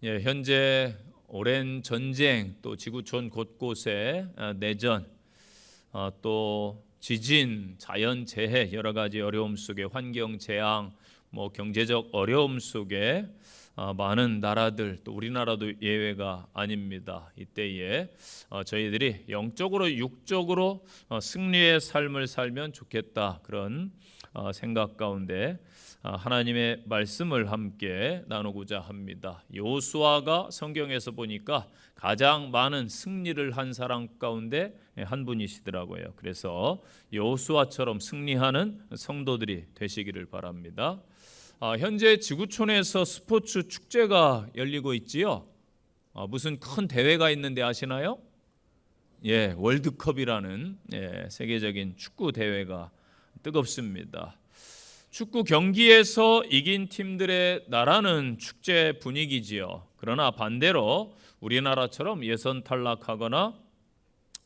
현재 오랜 전쟁, 또 지구촌 곳곳에 내전, 또 지진, 자연재해, 여러 가지 어려움 속에 환경 재앙, 경제적 어려움 속에 많은 나라들, 또 우리나라도 예외가 아닙니다. 이때에 저희들이 영적으로 육적으로 승리의 삶을 살면 좋겠다, 그런 생각 가운데 하나님의 말씀을 함께 나누고자 합니다. 여호수아가 성경에서 보니까 가장 많은 승리를 한 사람 가운데 한 분이시더라고요. 그래서 여호수아처럼 승리하는 성도들이 되시기를 바랍니다. 현재 지구촌에서 스포츠 축제가 열리고 있지요. 무슨 큰 대회가 있는데 아시나요? 월드컵이라는 세계적인 축구 대회가 뜨겁습니다. 축구 경기에서 이긴 팀들의 나라는 축제 분위기지요. 그러나 반대로 우리나라처럼 예선 탈락하거나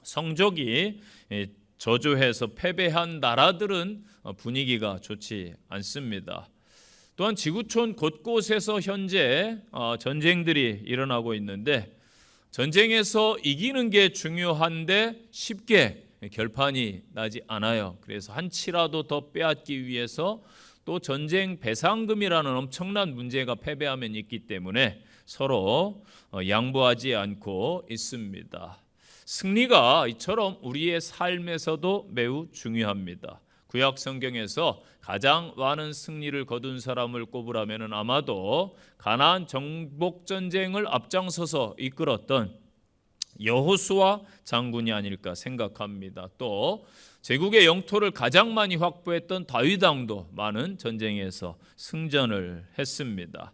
성적이 저조해서 패배한 나라들은 분위기가 좋지 않습니다. 또한 지구촌 곳곳에서 현재 전쟁들이 일어나고 있는데, 전쟁에서 이기는 게 중요한데 쉽게 결판이 나지 않아요. 그래서 한치라도 더 빼앗기 위해서 또 전쟁 배상금이라는 엄청난 문제가 패배하면 있기 때문에 서로 양보하지 않고 있습니다. 승리가 이처럼 우리의 삶에서도 매우 중요합니다. 구약 성경에서 가장 많은 승리를 거둔 사람을 꼽으라면 아마도 가나안 정복 전쟁을 앞장서서 이끌었던 여호수아 장군이 아닐까 생각합니다. 또 제국의 영토를 가장 많이 확보했던 다윗 왕도 많은 전쟁에서 승전을 했습니다.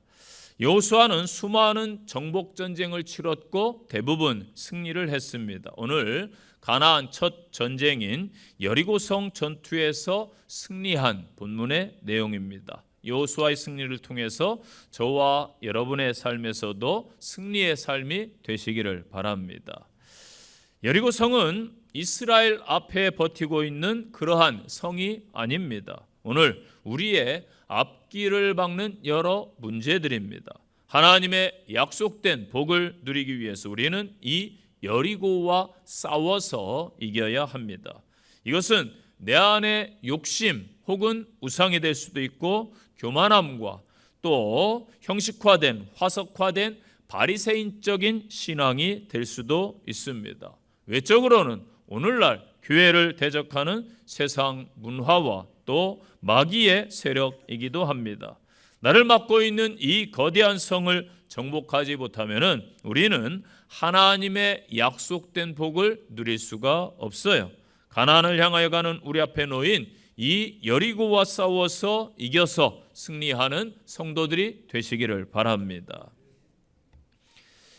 여호수아는 수많은 정복 전쟁을 치렀고 대부분 승리를 했습니다. 오늘 가나안 첫 전쟁인 여리고성 전투에서 승리한 본문의 내용입니다. 여호수아의 승리를 통해서 저와 여러분의 삶에서도 승리의 삶이 되시기를 바랍니다. 여리고성은 이스라엘 앞에 버티고 있는 그러한 성이 아닙니다. 오늘 우리의 앞길을 막는 여러 문제들입니다. 하나님의 약속된 복을 누리기 위해서 우리는 이 여리고와 싸워서 이겨야 합니다. 이것은 내 안의 욕심 혹은 우상이 될 수도 있고, 교만함과 또 형식화된 화석화된 바리새인적인 신앙이 될 수도 있습니다. 외적으로는 오늘날 교회를 대적하는 세상 문화와 또 마귀의 세력이기도 합니다. 나를 막고 있는 이 거대한 성을 정복하지 못하면 우리는 하나님의 약속된 복을 누릴 수가 없어요. 가나안을 향하여 가는 우리 앞에 놓인 이 여리고와 싸워서 이겨서 승리하는 성도들이 되시기를 바랍니다.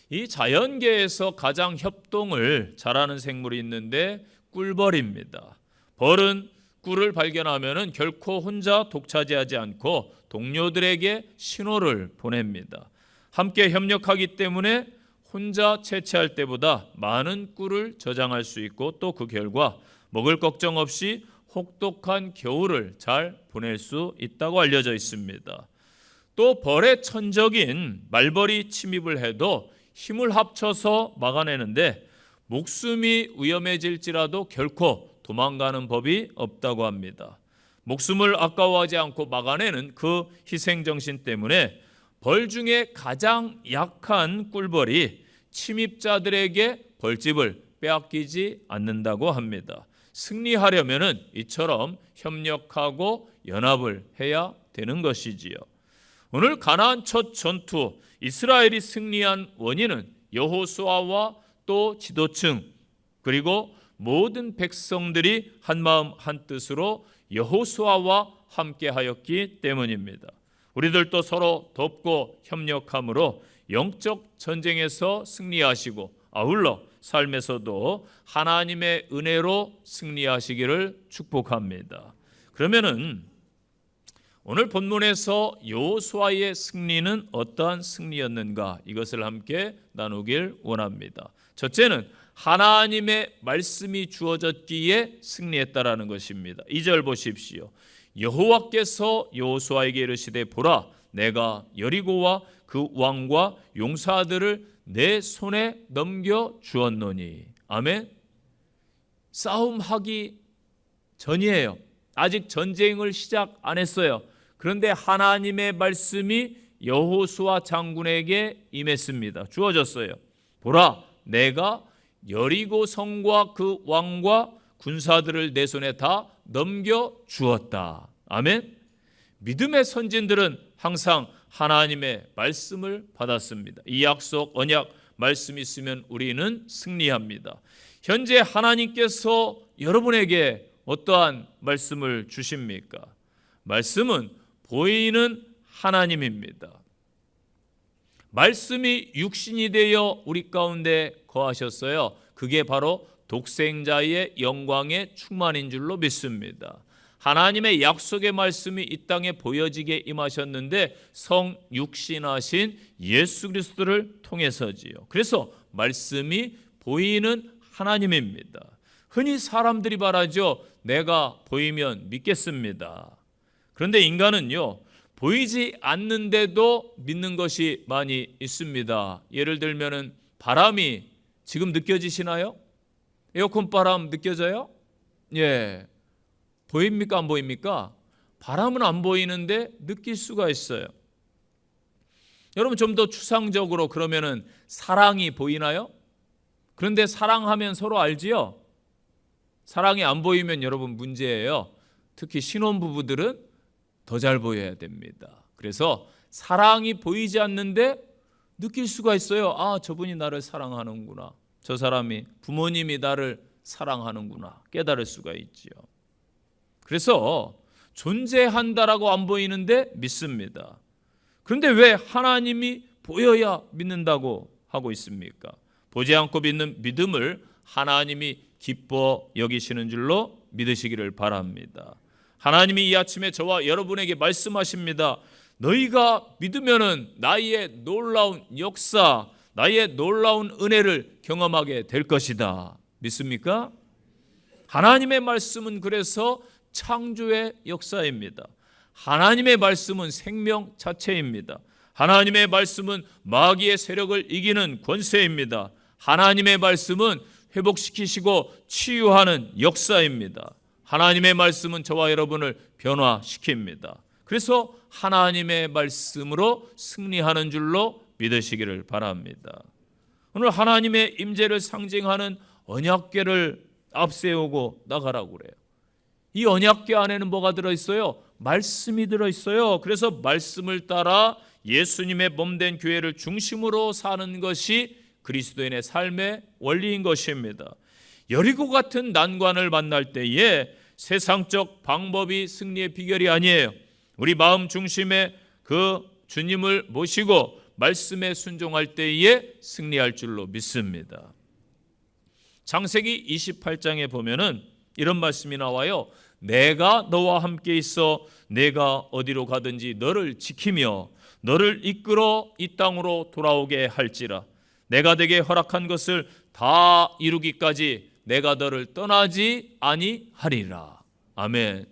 이 자연계에서 가장 협동을 잘하는 생물이 있는데 꿀벌입니다. 벌은 꿀을 발견하면 결코 혼자 독차지하지 않고 동료들에게 신호를 보냅니다. 함께 협력하기 때문에 혼자 채취할 때보다 많은 꿀을 저장할 수 있고, 또 그 결과 먹을 걱정 없이 혹독한 겨울을 잘 보낼 수 있다고 알려져 있습니다. 또 벌의 천적인 말벌이 침입을 해도 힘을 합쳐서 막아내는데 목숨이 위험해질지라도 결코 도망가는 법이 없다고 합니다. 목숨을 아까워하지 않고 막아내는 그 희생정신 때문에 벌 중에 가장 약한 꿀벌이 침입자들에게 벌집을 빼앗기지 않는다고 합니다. 승리하려면 이처럼 협력하고 연합을 해야 되는 것이지요. 오늘 가나안 첫 전투, 이스라엘이 승리한 원인은 여호수아와 또 지도층 그리고 모든 백성들이 한마음 한뜻으로 여호수아와 함께하였기 때문입니다. 우리들도 서로 돕고 협력함으로 영적 전쟁에서 승리하시고 아울러 삶에서도 하나님의 은혜로 승리하시기를 축복합니다. 그러면은 오늘 본문에서 여호수아의 승리는 어떠한 승리였는가, 이것을 함께 나누길 원합니다. 첫째는 하나님의 말씀이 주어졌기에 승리했다라는 것입니다. 2절 보십시오. 여호와께서 여호수아에게 이르시되 보라, 내가 여리고와 그 왕과 용사들을 내 손에 넘겨 주었노니. 아멘. 싸움하기 전이에요. 아직 전쟁을 시작 안 했어요. 그런데 하나님의 말씀이 여호수아 장군에게 임했습니다. 주어졌어요. 보라, 내가 여리고 성과 그 왕과 군사들을 내 손에 다 넘겨 주었다. 아멘. 믿음의 선진들은 항상 하나님의 말씀을 받았습니다. 이 약속, 언약 말씀이 있으면 우리는 승리합니다. 현재 하나님께서 여러분에게 어떠한 말씀을 주십니까? 말씀은 보이는 하나님입니다. 말씀이 육신이 되어 우리 가운데 거하셨어요. 그게 바로 독생자의 영광의 충만인 줄로 믿습니다. 하나님의 약속의 말씀이 이 땅에 보여지게 임하셨는데 성육신하신 예수 그리스도를 통해서지요. 그래서 말씀이 보이는 하나님입니다. 흔히 사람들이 말하죠. 내가 보이면 믿겠습니다. 그런데 인간은요, 보이지 않는데도 믿는 것이 많이 있습니다. 예를 들면은 바람이 지금 느껴지시나요? 에어컨 바람 느껴져요? 예. 보입니까? 안 보입니까? 바람은 안 보이는데 느낄 수가 있어요. 여러분 좀 더 추상적으로 그러면은 사랑이 보이나요? 그런데 사랑하면 서로 알지요? 사랑이 안 보이면 여러분 문제예요. 특히 신혼부부들은 더 잘 보여야 됩니다. 그래서 사랑이 보이지 않는데 느낄 수가 있어요. 아, 저분이 나를 사랑하는구나. 저 사람이, 부모님이 나를 사랑하는구나. 깨달을 수가 있지요. 그래서 존재한다라고 안 보이는데 믿습니다. 그런데 왜 하나님이 보여야 믿는다고 하고 있습니까? 보지 않고 믿는 믿음을 하나님이 기뻐 여기시는 줄로 믿으시기를 바랍니다. 하나님이 이 아침에 저와 여러분에게 말씀하십니다. 너희가 믿으면은 나의 놀라운 역사, 나의 놀라운 은혜를 경험하게 될 것이다. 믿습니까? 하나님의 말씀은 그래서 창조의 역사입니다. 하나님의 말씀은 생명 자체입니다. 하나님의 말씀은 마귀의 세력을 이기는 권세입니다. 하나님의 말씀은 회복시키시고 치유하는 역사입니다. 하나님의 말씀은 저와 여러분을 변화시킵니다. 그래서 하나님의 말씀으로 승리하는 줄로 믿으시기를 바랍니다. 오늘 하나님의 임재를 상징하는 언약궤를 앞세우고 나가라고 그래요. 이 언약궤 안에는 뭐가 들어있어요? 말씀이 들어있어요. 그래서 말씀을 따라 예수님의 몸된 교회를 중심으로 사는 것이 그리스도인의 삶의 원리인 것입니다. 여리고 같은 난관을 만날 때에 세상적 방법이 승리의 비결이 아니에요. 우리 마음 중심에 그 주님을 모시고 말씀에 순종할 때에 승리할 줄로 믿습니다. 창세기 28장에 보면은 이런 말씀이 나와요. 내가 너와 함께 있어 내가 어디로 가든지 너를 지키며 너를 이끌어 이 땅으로 돌아오게 할지라. 내가 네게 허락한 것을 다 이루기까지 내가 너를 떠나지 아니하리라. 아멘.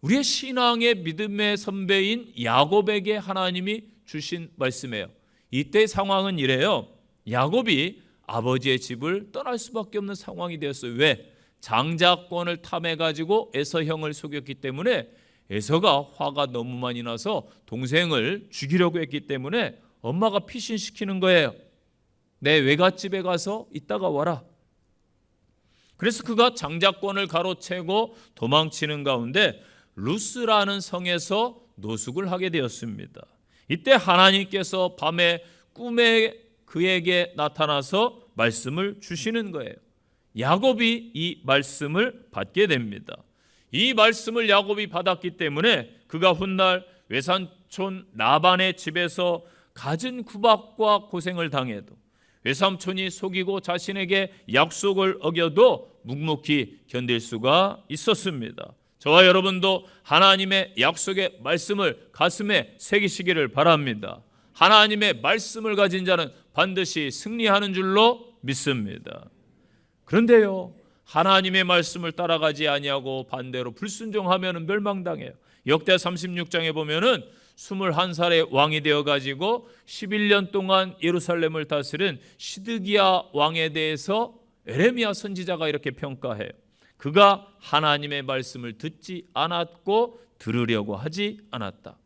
우리의 신앙의 믿음의 선배인 야곱에게 하나님이 주신 말씀이에요. 이때 상황은 이래요. 야곱이 아버지의 집을 떠날 수밖에 없는 상황이 되었어요. 왜? 장자권을 탐해가지고 에서 형을 속였기 때문에 에서가 화가 너무 많이 나서 동생을 죽이려고 했기 때문에 엄마가 피신시키는 거예요. 내 외갓집에 가서 있다가 와라. 그래서 그가 장자권을 가로채고 도망치는 가운데 루스라는 성에서 노숙을 하게 되었습니다. 이때 하나님께서 밤에 꿈에 그에게 나타나서 말씀을 주시는 거예요. 야곱이 이 말씀을 받게 됩니다. 이 말씀을 야곱이 받았기 때문에 그가 훗날 외삼촌 라반의 집에서 갖은 구박과 고생을 당해도 외삼촌이 속이고 자신에게 약속을 어겨도 묵묵히 견딜 수가 있었습니다. 저와 여러분도 하나님의 약속의 말씀을 가슴에 새기시기를 바랍니다. 하나님의 말씀을 가진 자는 반드시 승리하는 줄로 믿습니다. 그런데요, 하나님의 말씀을 따라가지 아니하고 반대로 불순종하면 멸망당해요. 역대 36장에 보면은 21살의 왕이 되어가지고 11년 동안 예루살렘을 다스린 시드기야 왕에 대해서 에레미야 선지자가 이렇게 평가해요. 그가 하나님의 말씀을 듣지 않았고 들으려고 하지 않았다.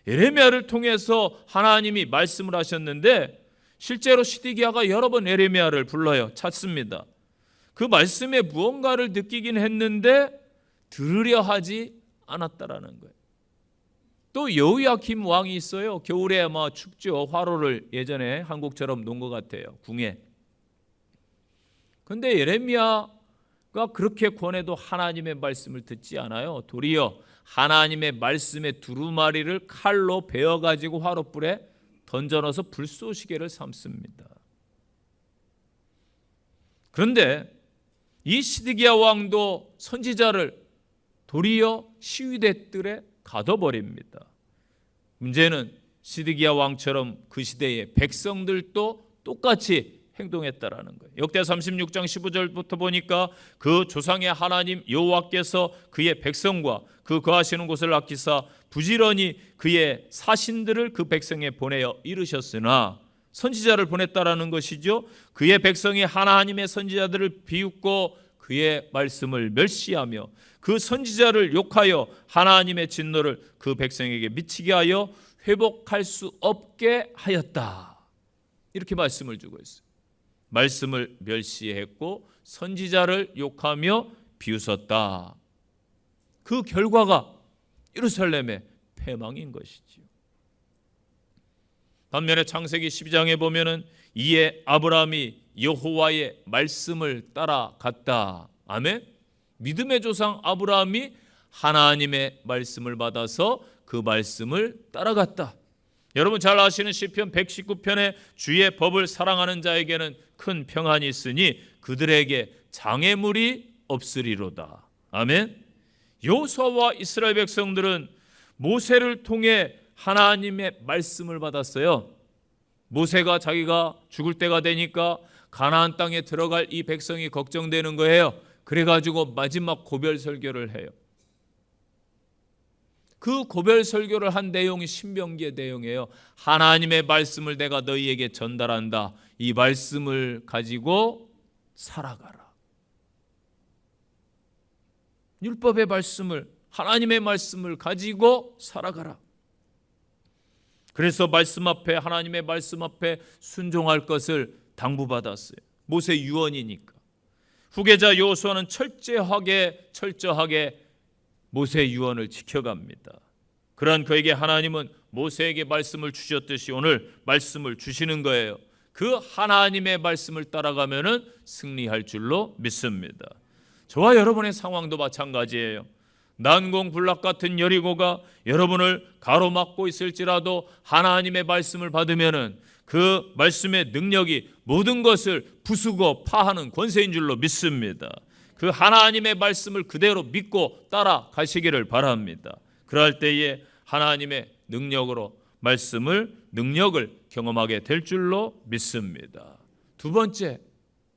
에레미야를 통해서 하나님이 말씀을 하셨는데 실제로 시드기야가 여러 번 에레미야를 불러요. 찾습니다. 그 말씀에 무언가를 느끼긴 했는데 들으려 하지 않았다라는 거예요. 또 여호야김 왕이 있어요. 겨울에 아마 춥죠. 화로를 예전에 한국처럼 놓은 것 같아요. 궁에. 그런데 예레미야가 그렇게 권해도 하나님의 말씀을 듣지 않아요. 도리어 하나님의 말씀의 두루마리를 칼로 베어가지고 화롯불에 던져넣어서 불쏘시개를 삼습니다. 그런데 이 시드기야 왕도 선지자를 도리어 시위대 뜰에 가둬버립니다. 문제는 시드기야 왕처럼 그 시대의 백성들도 똑같이 행동했다라는 거예요. 역대 36장 15절부터 보니까 그 조상의 하나님 여호와께서 그의 백성과 그 거하시는 곳을 아끼사 부지런히 그의 사신들을 그 백성에 보내어 이르셨으나 선지자를 보냈다라는 것이죠. 그의 백성이 하나님의 선지자들을 비웃고 그의 말씀을 멸시하며 그 선지자를 욕하여 하나님의 진노를 그 백성에게 미치게 하여 회복할 수 없게 하였다. 이렇게 말씀을 주고 있어요. 말씀을 멸시했고 선지자를 욕하며 비웃었다. 그 결과가 예루살렘의 패망인 것이지요. 반면에 창세기 12장에 보면은 이에 아브라함이 여호와의 말씀을 따라갔다. 아멘. 믿음의 조상 아브라함이 하나님의 말씀을 받아서 그 말씀을 따라갔다. 여러분 잘 아시는 시편 119편에 주의 법을 사랑하는 자에게는 큰 평안이 있으니 그들에게 장애물이 없으리로다. 아멘. 여호수아와 이스라엘 백성들은 모세를 통해 하나님의 말씀을 받았어요. 모세가 자기가 죽을 때가 되니까 가나안 땅에 들어갈 이 백성이 걱정되는 거예요. 그래가지고 마지막 고별 설교를 해요. 그 고별 설교를 한 내용이 신명기의 내용이에요. 하나님의 말씀을 내가 너희에게 전달한다. 이 말씀을 가지고 살아가라. 율법의 말씀을, 하나님의 말씀을 가지고 살아가라. 그래서 말씀 앞에, 하나님의 말씀 앞에 순종할 것을 당부받았어요. 모세 유언이니까. 후계자 여호수아는 철저하게 모세 유언을 지켜갑니다. 그러한 그에게 하나님은 모세에게 말씀을 주셨듯이 오늘 말씀을 주시는 거예요. 그 하나님의 말씀을 따라가면은 승리할 줄로 믿습니다. 저와 여러분의 상황도 마찬가지예요. 난공불락 같은 여리고가 여러분을 가로막고 있을지라도 하나님의 말씀을 받으면은 그 말씀의 능력이 모든 것을 부수고 파하는 권세인 줄로 믿습니다. 그 하나님의 말씀을 그대로 믿고 따라가시기를 바랍니다. 그럴 때에 하나님의 능력을 경험하게 될 줄로 믿습니다. 두 번째,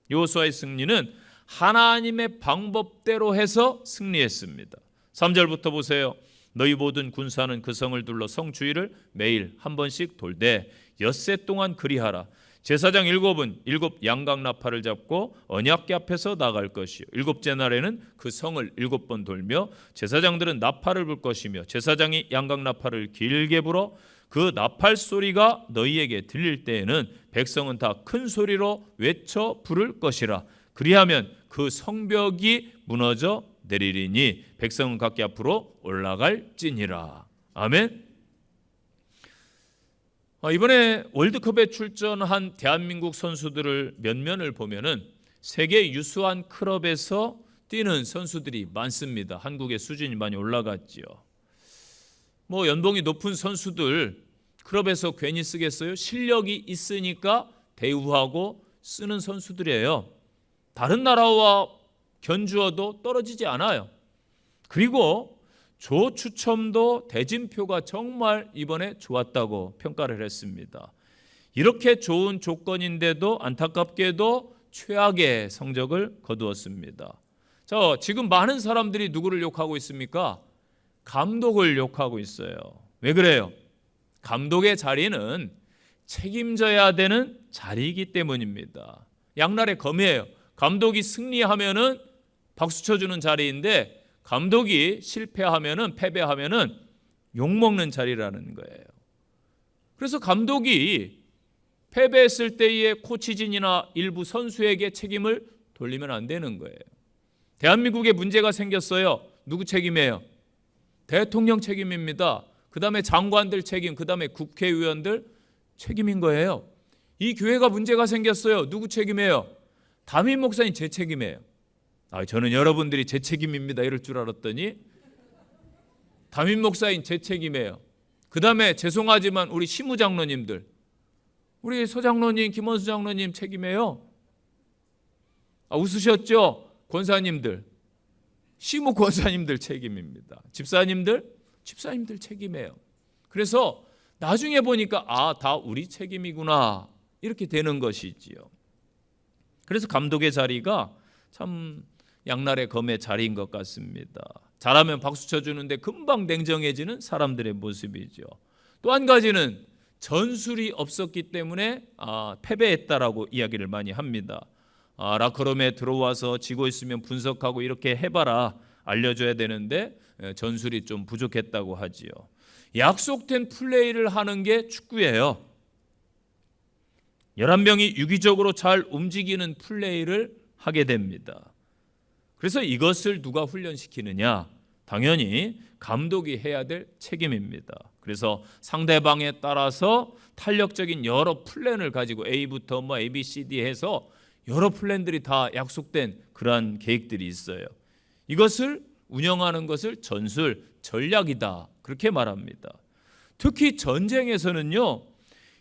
여호수아의 승리는 하나님의 방법대로 해서 승리했습니다. 3절부터 보세요. 너희 모든 군사는 그 성을 둘러 성 주위를 매일 한 번씩 돌되 엿새 동안 그리하라. 제사장 7은 7 양각 나팔을 잡고 언약궤 앞에서 나갈 것이요 7째 날에는 그 성을 7번 돌며 제사장들은 나팔을 불 것이며 제사장이 양각 나팔을 길게 불어 그 나팔 소리가 너희에게 들릴 때에는 백성은 다 큰 소리로 외쳐 부를 것이라. 그리하면 그 성벽이 무너져 내리리니 백성은 각기 앞으로 올라갈지니라. 아멘. 이번에 월드컵에 출전한 대한민국 선수들을 면면을 보면은 세계 유수한 클럽에서 뛰는 선수들이 많습니다. 한국의 수준이 많이 올라갔지요. 연봉이 높은 선수들 클럽에서 괜히 쓰겠어요? 실력이 있으니까 대우하고 쓰는 선수들이에요. 다른 나라와 견주어도 떨어지지 않아요. 그리고 조 추첨도 대진표가 정말 이번에 좋았다고 평가를 했습니다. 이렇게 좋은 조건인데도 안타깝게도 최악의 성적을 거두었습니다. 지금 많은 사람들이 누구를 욕하고 있습니까? 감독을 욕하고 있어요. 왜 그래요? 감독의 자리는 책임져야 되는 자리이기 때문입니다. 양날의 검이에요. 감독이 승리하면은 박수 쳐주는 자리인데 감독이 실패하면은 패배하면은 욕먹는 자리라는 거예요. 그래서 감독이 패배했을 때의 코치진이나 일부 선수에게 책임을 돌리면 안 되는 거예요. 대한민국에 문제가 생겼어요. 누구 책임이에요? 대통령 책임입니다. 그 다음에 장관들 책임, 그 다음에 국회의원들 책임인 거예요. 이 교회가 문제가 생겼어요. 누구 책임이에요? 담임 목사님 제 책임이에요. 저는 여러분들이 제 책임입니다 이럴 줄 알았더니 담임 목사인 제 책임이에요. 그 다음에 죄송하지만 우리 시무장로님들, 우리 소장로님, 김원수 장로님 책임이에요. 웃으셨죠? 권사님들, 시무 권사님들 책임입니다. 집사님들 책임이에요. 그래서 나중에 보니까 다 우리 책임이구나 이렇게 되는 것이지요. 그래서 감독의 자리가 참 양날의 검의 자리인 것 같습니다. 잘하면 박수 쳐주는데 금방 냉정해지는 사람들의 모습이죠. 또 한 가지는 전술이 없었기 때문에 패배했다라고 이야기를 많이 합니다. 라커룸에 들어와서 지고 있으면 분석하고 이렇게 해봐라 알려줘야 되는데 전술이 좀 부족했다고 하지요. 약속된 플레이를 하는 게 축구예요. 11명이 유기적으로 잘 움직이는 플레이를 하게 됩니다. 그래서 이것을 누가 훈련시키느냐? 당연히 감독이 해야 될 책임입니다. 그래서 상대방에 따라서 탄력적인 여러 플랜을 가지고 A부터 A, B, C, D 해서 여러 플랜들이 다 약속된 그러한 계획들이 있어요. 이것을 운영하는 것을 전술, 전략이다 그렇게 말합니다. 특히 전쟁에서는요,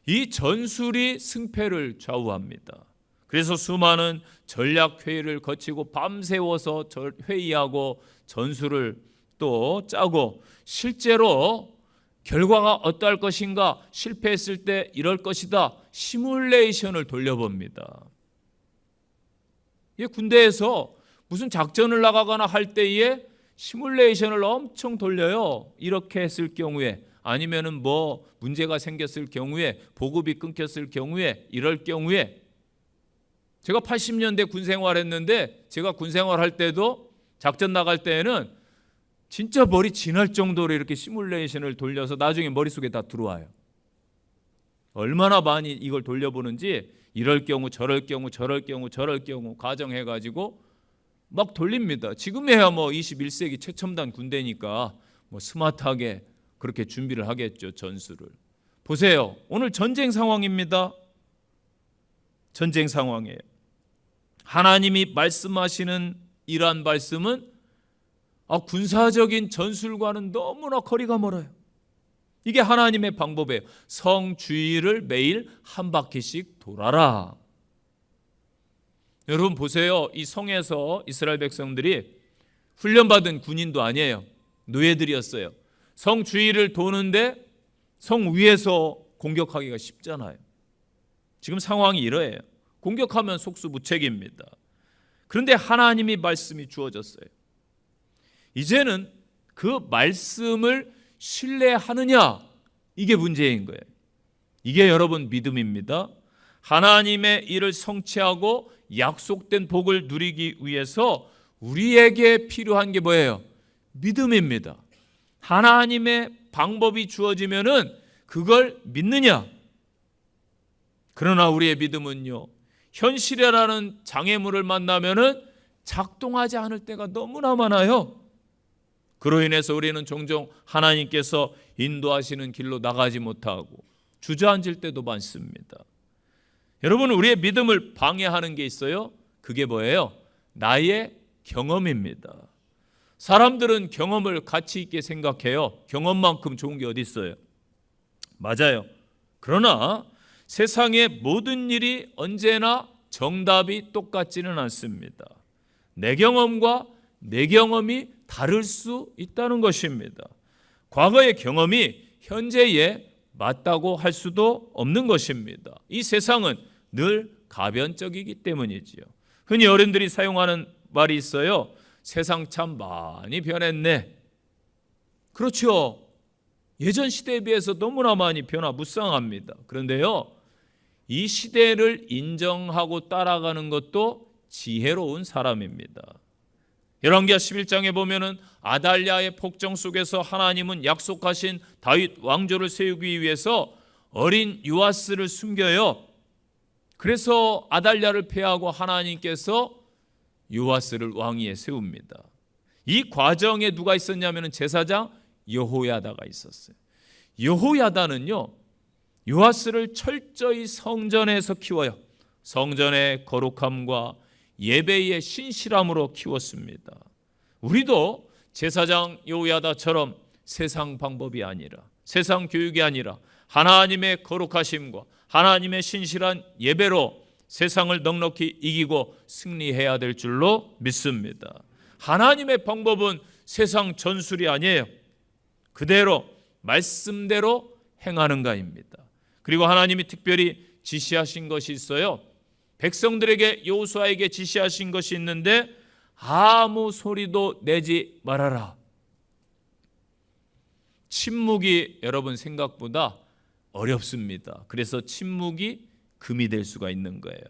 이 전술이 승패를 좌우합니다. 그래서 수많은 전략 회의를 거치고 밤새워서 회의하고 전술을 또 짜고 실제로 결과가 어떠할 것인가, 실패했을 때 이럴 것이다 시뮬레이션을 돌려봅니다. 이게 군대에서 무슨 작전을 나가거나 할 때에 시뮬레이션을 엄청 돌려요. 이렇게 했을 경우에, 아니면은 문제가 생겼을 경우에, 보급이 끊겼을 경우에, 이럴 경우에. 제가 80년대 군 생활했는데 제가 군 생활할 때도 작전 나갈 때에는 진짜 머리 지날 정도로 이렇게 시뮬레이션을 돌려서 나중에 머릿속에 다 들어와요. 얼마나 많이 이걸 돌려보는지, 이럴 경우 저럴 경우 저럴 경우 저럴 경우 가정해가지고 막 돌립니다. 지금에야 21세기 최첨단 군대니까 스마트하게 그렇게 준비를 하겠죠. 전술을 보세요. 오늘 전쟁 상황입니다. 전쟁 상황이에요. 하나님이 말씀하시는 이러한 말씀은 군사적인 전술과는 너무나 거리가 멀어요. 이게 하나님의 방법이에요. 성 주위를 매일 한 바퀴씩 돌아라. 여러분 보세요. 이 성에서 이스라엘 백성들이 훈련받은 군인도 아니에요. 노예들이었어요. 성 주위를 도는데 성 위에서 공격하기가 쉽잖아요. 지금 상황이 이러해요. 공격하면 속수무책입니다. 그런데 하나님이 말씀이 주어졌어요. 이제는 그 말씀을 신뢰하느냐, 이게 문제인 거예요. 이게 여러분 믿음입니다. 하나님의 일을 성취하고 약속된 복을 누리기 위해서 우리에게 필요한 게 뭐예요? 믿음입니다. 하나님의 방법이 주어지면은 그걸 믿느냐? 그러나 우리의 믿음은요, 현실이라는 장애물을 만나면은 작동하지 않을 때가 너무나 많아요. 그로 인해서 우리는 종종 하나님께서 인도하시는 길로 나가지 못하고 주저앉을 때도 많습니다. 여러분, 우리의 믿음을 방해하는 게 있어요. 그게 뭐예요? 나의 경험입니다. 사람들은 경험을 가치 있게 생각해요. 경험만큼 좋은 게 어디 있어요? 맞아요. 그러나 세상의 모든 일이 언제나 정답이 똑같지는 않습니다. 내 경험과 내 경험이 다를 수 있다는 것입니다. 과거의 경험이 현재에 맞다고 할 수도 없는 것입니다. 이 세상은 늘 가변적이기 때문이지요. 흔히 어른들이 사용하는 말이 있어요. 세상 참 많이 변했네. 그렇죠. 예전 시대에 비해서 너무나 많이 변화무쌍합니다. 그런데요, 이 시대를 인정하고 따라가는 것도 지혜로운 사람입니다. 열왕기하 11장에 보면은 아달랴의 폭정 속에서 하나님은 약속하신 다윗 왕조를 세우기 위해서 어린 요아스를 숨겨요. 그래서 아달랴를 패하고 하나님께서 요아스를 왕위에 세웁니다. 이 과정에 누가 있었냐면 제사장 여호야다가 있었어요. 여호야다는요, 요아스를 철저히 성전에서 키워요. 성전의 거룩함과 예배의 신실함으로 키웠습니다. 우리도 제사장 여호야다처럼 세상 방법이 아니라, 세상 교육이 아니라 하나님의 거룩하심과 하나님의 신실한 예배로 세상을 넉넉히 이기고 승리해야 될 줄로 믿습니다. 하나님의 방법은 세상 전술이 아니에요. 그대로 말씀대로 행하는 가입니다. 그리고 하나님이 특별히 지시하신 것이 있어요. 백성들에게, 여호수아에게 지시하신 것이 있는데 아무 소리도 내지 말아라. 침묵이 여러분 생각보다 어렵습니다. 그래서 침묵이 금이 될 수가 있는 거예요.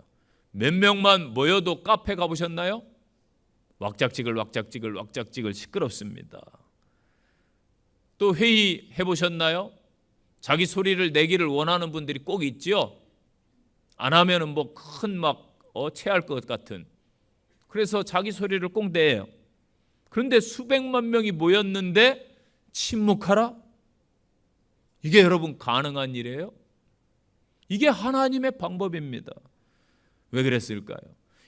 몇 명만 모여도 카페 가보셨나요? 왁작지글 시끄럽습니다. 또 회의 해보셨나요? 자기 소리를 내기를 원하는 분들이 꼭 있죠. 안 하면은 뭐 큰 체할 것 같은. 그래서 자기 소리를 꼭 내요. 그런데 수백만 명이 모였는데 침묵하라? 이게 여러분 가능한 일이에요? 이게 하나님의 방법입니다. 왜 그랬을까요?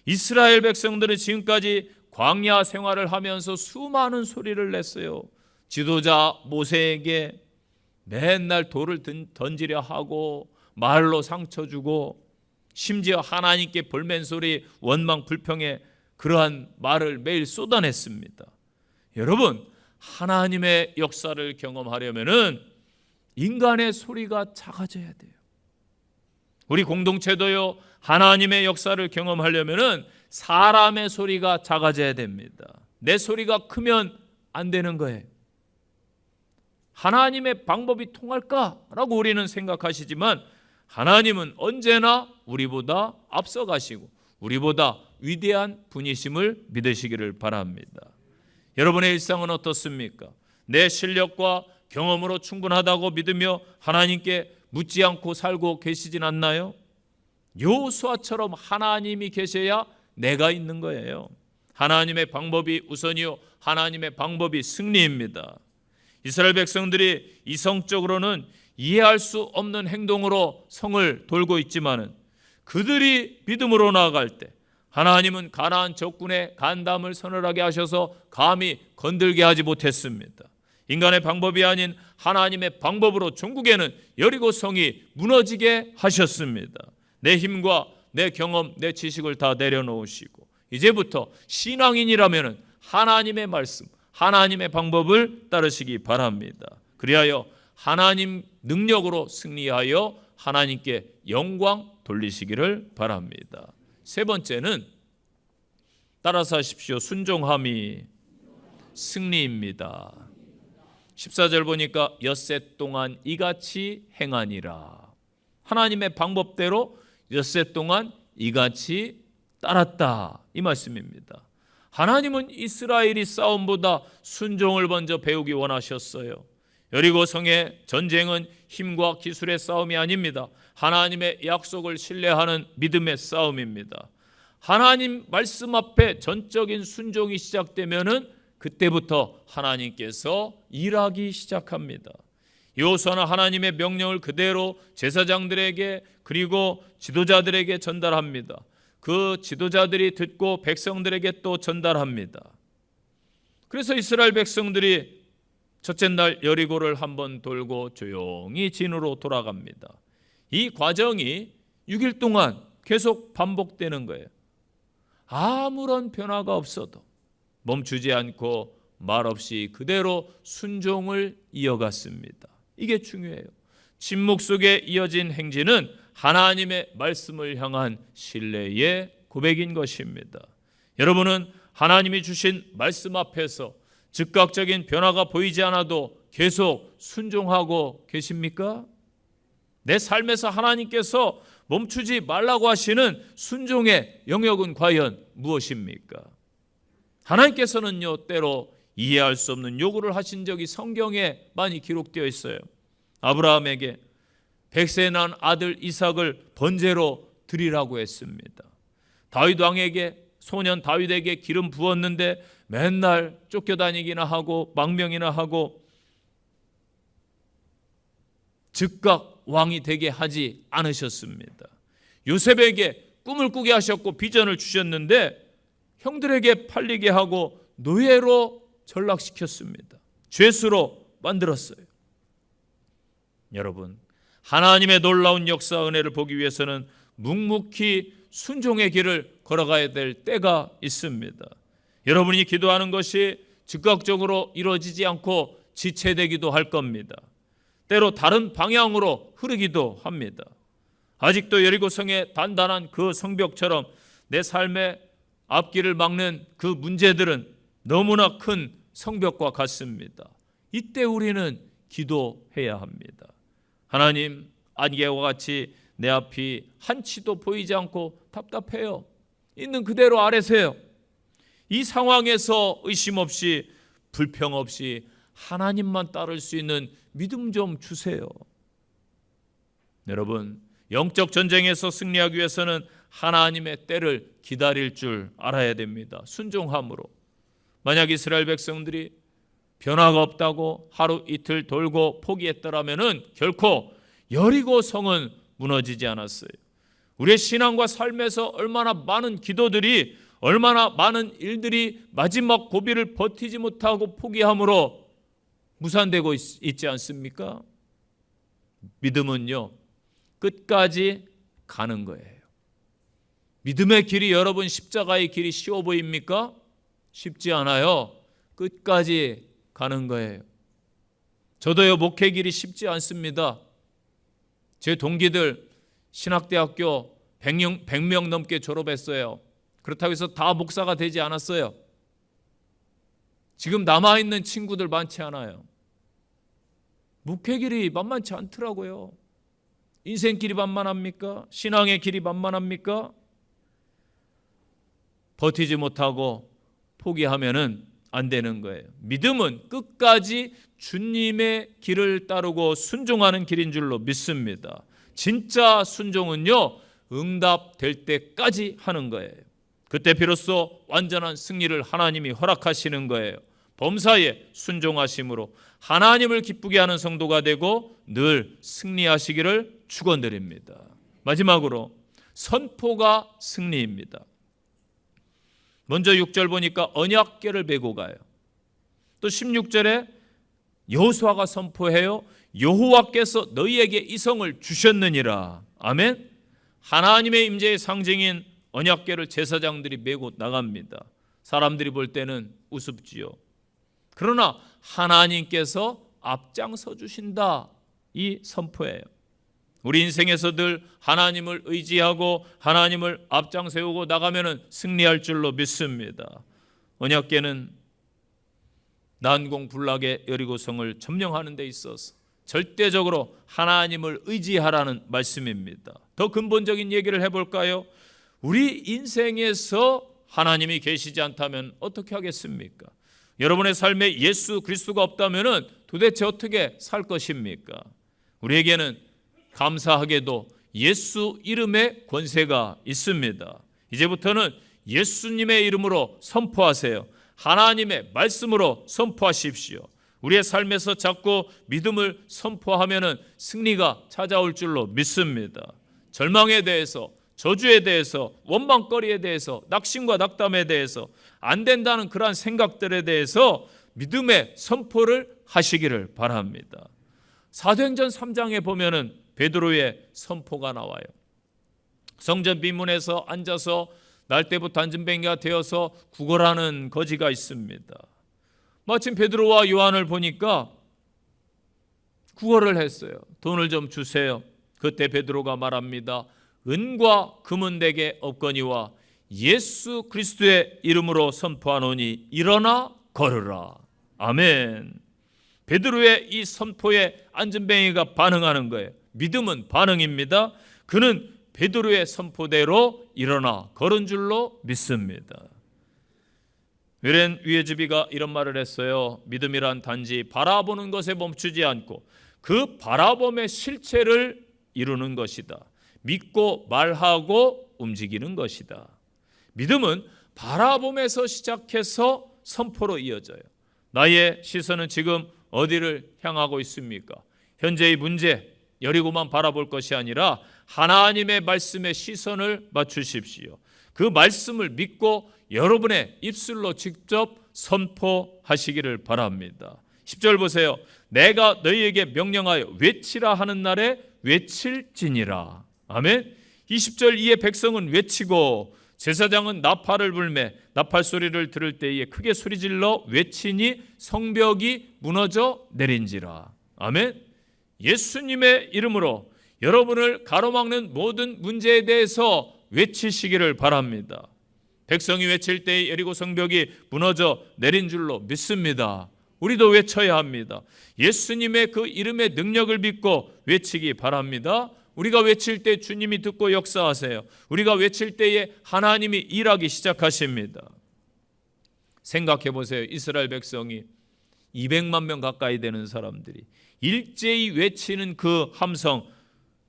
이스라엘 백성들은 지금까지 광야 생활을 하면서 수많은 소리를 냈어요. 지도자 모세에게 맨날 돌을 던지려 하고 말로 상처 주고 심지어 하나님께 볼멘소리, 원망, 불평에 그러한 말을 매일 쏟아냈습니다. 여러분, 하나님의 역사를 경험하려면은 인간의 소리가 작아져야 돼요. 우리 공동체도요, 하나님의 역사를 경험하려면은 사람의 소리가 작아져야 됩니다. 내 소리가 크면 안 되는 거예요. 하나님의 방법이 통할까라고 우리는 생각하시지만 하나님은 언제나 우리보다 앞서가시고 우리보다 위대한 분이심을 믿으시기를 바랍니다. 여러분의 일상은 어떻습니까? 내 실력과 경험으로 충분하다고 믿으며 하나님께 묻지 않고 살고 계시진 않나요? 여호수아처럼 하나님이 계셔야 내가 있는 거예요. 하나님의 방법이 우선이요, 하나님의 방법이 승리입니다. 이스라엘 백성들이 이성적으로는 이해할 수 없는 행동으로 성을 돌고 있지만은 그들이 믿음으로 나아갈 때 하나님은 가나안 적군의 간담을 서늘하게 하셔서 감히 건들게 하지 못했습니다. 인간의 방법이 아닌 하나님의 방법으로 종국에는 여리고 성이 무너지게 하셨습니다. 내 힘과 내 경험, 내 지식을 다 내려놓으시고 이제부터 신앙인이라면 하나님의 말씀, 하나님의 방법을 따르시기 바랍니다. 그리하여 하나님 능력으로 승리하여 하나님께 영광 돌리시기를 바랍니다. 세 번째는 따라서 하십시오. 순종함이 승리입니다. 14절 보니까 엿새 동안 이같이 행하니라. 하나님의 방법대로 엿새 동안 이같이 따랐다, 이 말씀입니다. 하나님은 이스라엘이 싸움보다 순종을 먼저 배우기 원하셨어요. 여리고 성의 전쟁은 힘과 기술의 싸움이 아닙니다. 하나님의 약속을 신뢰하는 믿음의 싸움입니다. 하나님 말씀 앞에 전적인 순종이 시작되면은 그때부터 하나님께서 일하기 시작합니다. 여호수아는 하나님의 명령을 그대로 제사장들에게 그리고 지도자들에게 전달합니다. 그 지도자들이 듣고 백성들에게 또 전달합니다. 그래서 이스라엘 백성들이 첫째 날 여리고를 한번 돌고 조용히 진으로 돌아갑니다. 이 과정이 6일 동안 계속 반복되는 거예요. 아무런 변화가 없어도 멈추지 않고 말없이 그대로 순종을 이어갔습니다. 이게 중요해요. 침묵 속에 이어진 행진은 하나님의 말씀을 향한 신뢰의 고백인 것입니다. 여러분은 하나님이 주신 말씀 앞에서 즉각적인 변화가 보이지 않아도 계속 순종하고 계십니까? 내 삶에서 하나님께서 멈추지 말라고 하시는 순종의 영역은 과연 무엇입니까? 하나님께서는요, 때로 이해할 수 없는 요구를 하신 적이 성경에 많이 기록되어 있어요. 아브라함에게 100세 난 아들 이삭을 번제로 드리라고 했습니다. 다윗 왕에게, 소년 다윗에게 기름 부었는데 맨날 쫓겨다니기나 하고 망명이나 하고 즉각 왕이 되게 하지 않으셨습니다. 요셉에게 꿈을 꾸게 하셨고 비전을 주셨는데 형들에게 팔리게 하고 노예로 전락시켰습니다. 죄수로 만들었어요. 여러분, 하나님의 놀라운 역사 은혜를 보기 위해서는 묵묵히 순종의 길을 걸어가야 될 때가 있습니다. 여러분이 기도하는 것이 즉각적으로 이루어지지 않고 지체되기도 할 겁니다. 때로 다른 방향으로 흐르기도 합니다. 아직도 여리고성의 단단한 그 성벽처럼 내 삶의 앞길을 막는 그 문제들은 너무나 큰 성벽과 같습니다. 이때 우리는 기도해야 합니다. 하나님, 안개와 같이 내 앞이 한치도 보이지 않고 답답해요. 있는 그대로 아뢰세요. 이 상황에서 의심 없이 불평 없이 하나님만 따를 수 있는 믿음 좀 주세요. 여러분, 영적 전쟁에서 승리하기 위해서는 하나님의 때를 기다릴 줄 알아야 됩니다. 순종함으로. 만약 이스라엘 백성들이 변화가 없다고 하루 이틀 돌고 포기했더라면 결코 여리고 성은 무너지지 않았어요. 우리의 신앙과 삶에서 얼마나 많은 기도들이, 얼마나 많은 일들이 마지막 고비를 버티지 못하고 포기함으로 무산되고 있지 않습니까? 믿음은요, 끝까지 가는 거예요. 믿음의 길이, 여러분, 십자가의 길이 쉬워 보입니까? 쉽지 않아요. 끝까지 가는 거예요. 저도요, 목회 길이 쉽지 않습니다. 제 동기들 신학대학교 100명 넘게 졸업했어요. 그렇다고 해서 다 목사가 되지 않았어요. 지금 남아있는 친구들 많지 않아요. 목회 길이 만만치 않더라고요. 인생 길이 만만합니까? 신앙의 길이 만만합니까? 버티지 못하고 포기하면은 안 되는 거예요. 믿음은 끝까지 주님의 길을 따르고 순종하는 길인 줄로 믿습니다. 진짜 순종은요, 응답될 때까지 하는 거예요. 그때 비로소 완전한 승리를 하나님이 허락하시는 거예요. 범사에 순종하심으로 하나님을 기쁘게 하는 성도가 되고 늘 승리하시기를 축원드립니다. 마지막으로 선포가 승리입니다. 먼저 6절 보니까 언약궤를 메고 가요. 또 16절에 여호수아가 선포해요. 여호와께서 너희에게 이 성을 주셨느니라. 아멘. 하나님의 임재의 상징인 언약궤를 제사장들이 메고 나갑니다. 사람들이 볼 때는 우습지요. 그러나 하나님께서 앞장서 주신다, 이 선포예요. 우리 인생에서 늘 하나님을 의지하고 하나님을 앞장 세우고 나가면 승리할 줄로 믿습니다. 언약궤는 난공불락의 여리고성을 점령하는 데 있어서 절대적으로 하나님을 의지하라는 말씀입니다. 더 근본적인 얘기를 해볼까요? 우리 인생에서 하나님이 계시지 않다면 어떻게 하겠습니까? 여러분의 삶에 예수 그리스도가 없다면 도대체 어떻게 살 것입니까? 우리에게는 감사하게도 예수 이름의 권세가 있습니다. 이제부터는 예수님의 이름으로 선포하세요. 하나님의 말씀으로 선포하십시오. 우리의 삶에서 자꾸 믿음을 선포하면 승리가 찾아올 줄로 믿습니다. 절망에 대해서, 저주에 대해서, 원망거리에 대해서, 낙심과 낙담에 대해서, 안 된다는 그러한 생각들에 대해서 믿음의 선포를 하시기를 바랍니다. 사도행전 3장에 보면은 베드로의 선포가 나와요. 성전 비문에서 앉아서 날때부터 앉은뱅이가 되어서 구걸하는 거지가 있습니다. 마침 베드로와 요한을 보니까 구걸을 했어요. 돈을 좀 주세요. 그때 베드로가 말합니다. 은과 금은 내게 없거니와 예수 그리스도의 이름으로 선포하노니 일어나 걸으라. 아멘. 베드로의 이 선포에 안전뱅이가 반응하는 거예요. 믿음은 반응입니다. 그는 베드로의 선포대로 일어나 걸은 줄로 믿습니다. 웨렌 위에즈비가 이런 말을 했어요. 믿음이란 단지 바라보는 것에 멈추지 않고 그 바라봄의 실체를 이루는 것이다. 믿고 말하고 움직이는 것이다. 믿음은 바라봄에서 시작해서 선포로 이어져요. 나의 시선은 지금 어디를 향하고 있습니까? 현재의 문제, 여리고만 바라볼 것이 아니라 하나님의 말씀에 시선을 맞추십시오. 그 말씀을 믿고 여러분의 입술로 직접 선포하시기를 바랍니다. 10절 보세요. 내가 너희에게 명령하여 외치라 하는 날에 외칠지니라. 아멘. 20절 이에 백성은 외치고 제사장은 나팔을 불매 나팔 소리를 들을 때에 크게 소리질러 외치니 성벽이 무너져 내린지라. 아멘. 예수님의 이름으로 여러분을 가로막는 모든 문제에 대해서 외치시기를 바랍니다. 백성이 외칠 때 여리고 성벽이 무너져 내린 줄로 믿습니다. 우리도 외쳐야 합니다. 예수님의 그 이름의 능력을 믿고 외치기 바랍니다. 우리가 외칠 때 주님이 듣고 역사하세요. 우리가 외칠 때에 하나님이 일하기 시작하십니다. 생각해 보세요. 이스라엘 백성이 200만 명 가까이 되는 사람들이 일제히 외치는 그 함성,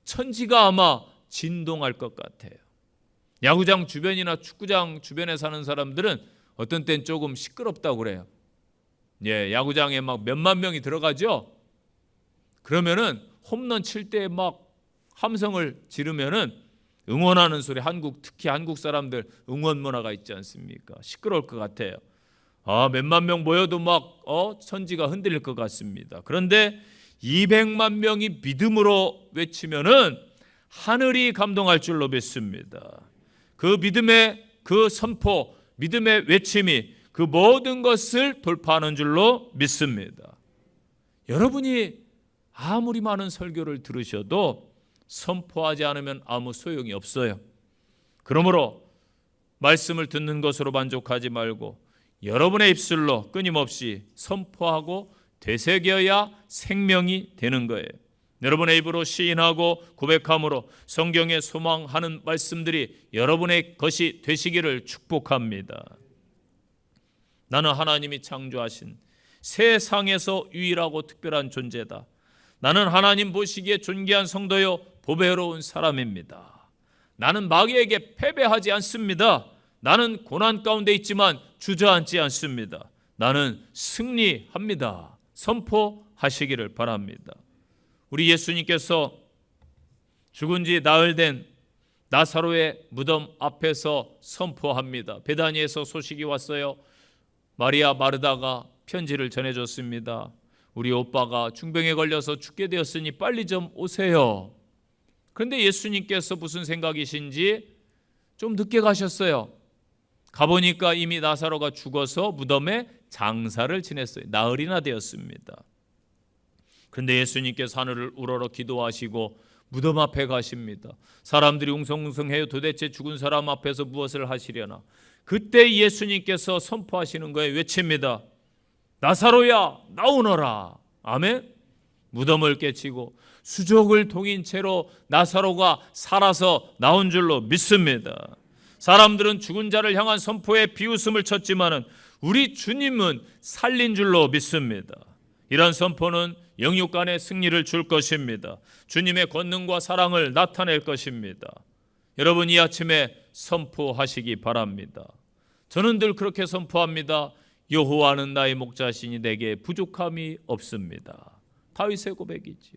천지가 아마 진동할 것 같아요. 야구장 주변이나 축구장 주변에 사는 사람들은 어떤 땐 조금 시끄럽다고 그래요. 예, 야구장에 막 몇만 명이 들어가죠. 그러면은 홈런 칠 때 막 함성을 지르면은 응원하는 소리, 특히 한국 사람들 응원 문화가 있지 않습니까? 시끄러울 것 같아요. 몇만 명 모여도 막 천지가 흔들릴 것 같습니다. 그런데 200만 명이 믿음으로 외치면은 하늘이 감동할 줄로 믿습니다. 그 믿음의 그 선포, 믿음의 외침이 그 모든 것을 돌파하는 줄로 믿습니다. 여러분이 아무리 많은 설교를 들으셔도 선포하지 않으면 아무 소용이 없어요. 그러므로 말씀을 듣는 것으로 만족하지 말고 여러분의 입술로 끊임없이 선포하고 되새겨야 생명이 되는 거예요. 여러분의 입으로 시인하고 고백함으로 성경에 소망하는 말씀들이 여러분의 것이 되시기를 축복합니다. 나는 하나님이 창조하신 세상에서 유일하고 특별한 존재다. 나는 하나님 보시기에 존귀한 성도요 보배로운 사람입니다. 나는 마귀에게 패배하지 않습니다. 나는 고난 가운데 있지만 주저앉지 않습니다. 나는 승리합니다. 선포하시기를 바랍니다. 우리 예수님께서 죽은 지 나흘 된 나사로의 무덤 앞에서 선포합니다. 베다니에서 소식이 왔어요. 마리아 마르다가 편지를 전해줬습니다. 우리 오빠가 중병에 걸려서 죽게 되었으니 빨리 좀 오세요. 그런데 예수님께서 무슨 생각이신지 좀 늦게 가셨어요. 가보니까 이미 나사로가 죽어서 무덤에 장사를 지냈어요. 나흘이나 되었습니다. 그런데 예수님께서 하늘을 우러러 기도하시고 무덤 앞에 가십니다. 사람들이 웅성웅성해요. 도대체 죽은 사람 앞에서 무엇을 하시려나. 그때 예수님께서 선포하시는 거에 외칩니다. 나사로야 나오너라. 아멘. 무덤을 깨치고 수족을 동인 채로 나사로가 살아서 나온 줄로 믿습니다. 사람들은 죽은 자를 향한 선포에 비웃음을 쳤지만은 우리 주님은 살린 줄로 믿습니다. 이런 선포는 영육 간의 승리를 줄 것입니다. 주님의 권능과 사랑을 나타낼 것입니다. 여러분 이 아침에 선포하시기 바랍니다. 저는 늘 그렇게 선포합니다. 여호와는 나의 목자시니 내게 부족함이 없습니다. 다윗의 고백이지요.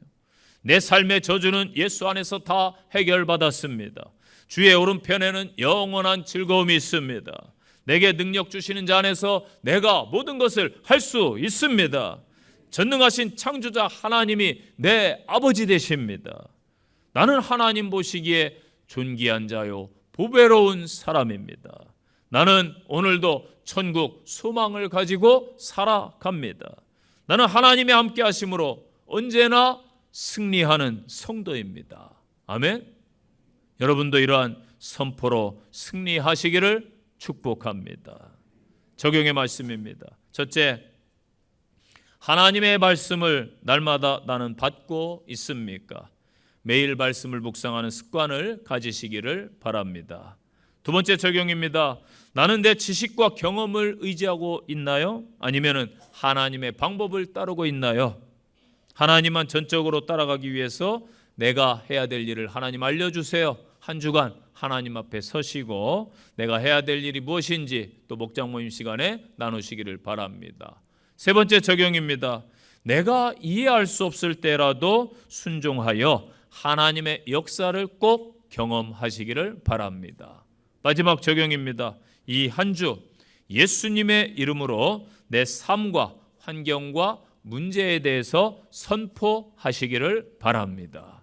내 삶의 저주는 예수 안에서 다 해결받았습니다. 주의 오른편에는 영원한 즐거움이 있습니다. 내게 능력 주시는 자 안에서 내가 모든 것을 할 수 있습니다. 전능하신 창조자 하나님이 내 아버지 되십니다. 나는 하나님 보시기에 존귀한 자요 보배로운 사람입니다. 나는 오늘도 천국 소망을 가지고 살아갑니다. 나는 하나님의 함께 하심으로 언제나 승리하는 성도입니다. 아멘. 여러분도 이러한 선포로 승리하시기를 축복합니다. 적용의 말씀입니다. 첫째, 하나님의 말씀을 날마다 나는 받고 있습니까? 매일 말씀을 묵상하는 습관을 가지시기를 바랍니다. 두 번째 적용입니다. 나는 내 지식과 경험을 의지하고 있나요? 아니면 하나님의 방법을 따르고 있나요? 하나님만 전적으로 따라가기 위해서 내가 해야 될 일을 하나님 알려주세요. 한 주간 하나님 앞에 서시고 내가 해야 될 일이 무엇인지 또 목장 모임 시간에 나누시기를 바랍니다. 세 번째 적용입니다. 내가 이해할 수 없을 때라도 순종하여 하나님의 역사를 꼭 경험하시기를 바랍니다. 마지막 적용입니다. 이 한 주 예수님의 이름으로 내 삶과 환경과 문제에 대해서 선포하시기를 바랍니다.